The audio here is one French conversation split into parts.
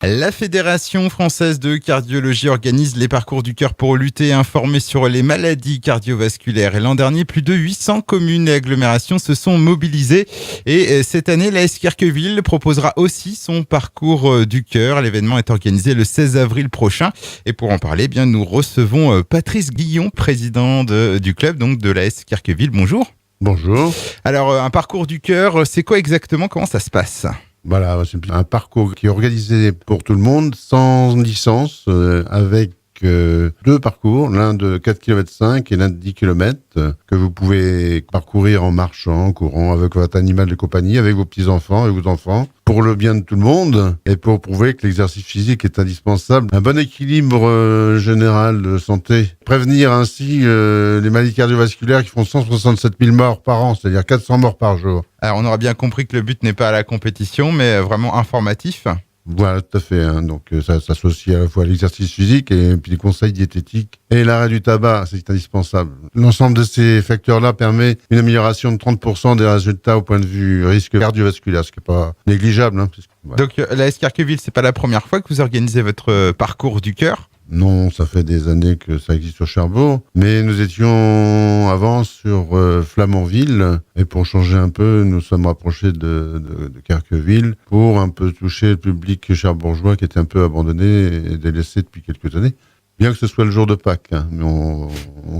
La Fédération française de cardiologie organise les parcours du cœur pour lutter et informer sur les maladies cardiovasculaires. Et l'an dernier, plus de 800 communes et agglomérations se sont mobilisées. Et cette année, l'AS Carqueville proposera aussi son parcours du cœur. L'événement est organisé le 16 avril prochain. Et pour en parler, nous recevons Patrice Guillon, président du club, donc de l'AS Carqueville. Bonjour. Bonjour. Alors, un parcours du cœur, c'est quoi exactement? Comment ça se passe? Voilà, c'est un parcours qui est organisé pour tout le monde, sans licence, avec deux parcours, l'un de 4,5 km et l'un de 10 km, que vous pouvez parcourir en marchant, en courant, avec votre animal de compagnie, avec vos petits-enfants et vos enfants, pour le bien de tout le monde et pour prouver que l'exercice physique est indispensable. Un bon équilibre général de santé. Prévenir ainsi les maladies cardiovasculaires qui font 167 000 morts par an, c'est-à-dire 400 morts par jour. Alors, on aura bien compris que le but n'est pas la compétition, mais vraiment informatif. Voilà, tout à fait. Donc, ça s'associe à la fois à l'exercice physique et puis les conseils diététiques. Et l'arrêt du tabac, c'est indispensable. L'ensemble de ces facteurs-là permet une amélioration de 30% des résultats au point de vue risque cardiovasculaire, ce qui n'est pas négligeable. Voilà. Donc, l'AS Carqueville, c'est pas la première fois que vous organisez votre parcours du cœur? Non, ça fait des années que ça existe sur Cherbourg, mais nous étions avant sur Flamanville, et pour changer un peu, nous sommes rapprochés de Carqueville pour un peu toucher le public cherbourgeois qui était un peu abandonné et délaissé depuis quelques années. Bien que ce soit le jour de Pâques, mais on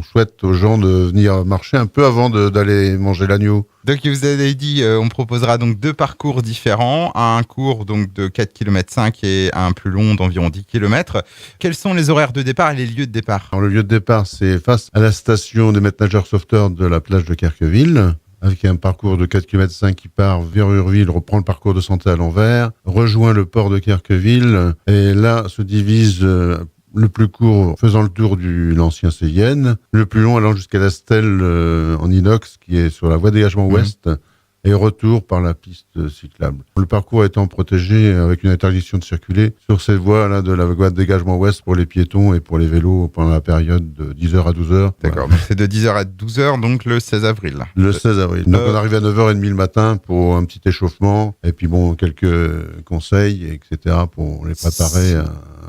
souhaite aux gens de venir marcher un peu avant d'aller manger l'agneau. Donc, vous avez dit, on proposera donc deux parcours différents, un court donc de 4,5 km et un plus long d'environ 10 km. Quels sont les horaires de départ et les lieux de départ? Alors, le lieu de départ, c'est face à la station des maîtres nageurs sauveteurs de la plage de Carqueville, avec un parcours de 4,5 km qui part vers Urville, reprend le parcours de santé à l'envers, rejoint le port de Carqueville, et là se divise le plus court faisant le tour de l'ancien Cayenne, le plus long allant jusqu'à la stèle en inox qui est sur la voie de dégagement ouest, et retour par la piste cyclable. Le parcours étant protégé avec une interdiction de circuler sur cette voie-là de la voie de dégagement ouest pour les piétons et pour les vélos pendant la période de 10h à 12h. D'accord, donc c'est de 10h à 12h, donc le 16 avril. Le 16 avril. Donc on arrive à 9h30 le matin pour un petit échauffement, et puis quelques conseils, etc. pour les préparer à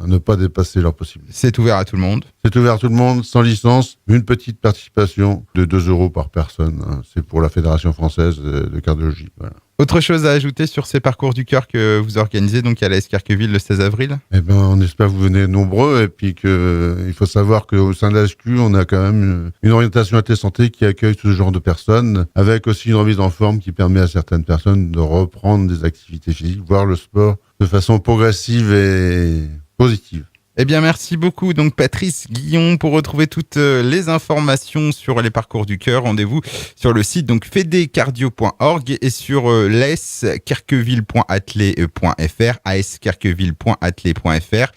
ne pas dépasser leur possibilité. C'est ouvert à tout le monde? C'est ouvert à tout le monde, sans licence, une petite participation de 2 € par personne. C'est pour la Fédération française de cardiologie. Voilà. Autre chose à ajouter sur ces parcours du cœur que vous organisez donc à l'AS Carqueville le 16 avril? On espère que vous venez nombreux, et puis il faut savoir qu'au sein de la SQ, on a quand même une orientation à santé qui accueille tout ce genre de personnes, avec aussi une remise en forme qui permet à certaines personnes de reprendre des activités physiques, voire le sport de façon progressive et positive. Eh bien, merci beaucoup. Donc, Patrice Guillon, pour retrouver toutes les informations sur les parcours du cœur, rendez-vous sur le site donc fedecardio.org et sur l'ascarqueville.athlé.fr, ascarqueville.athlé.fr.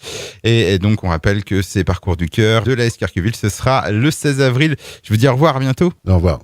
Et donc, on rappelle que ces parcours du cœur de l'AS Carqueville, ce sera le 16 avril. Je vous dis au revoir, à bientôt. Au revoir.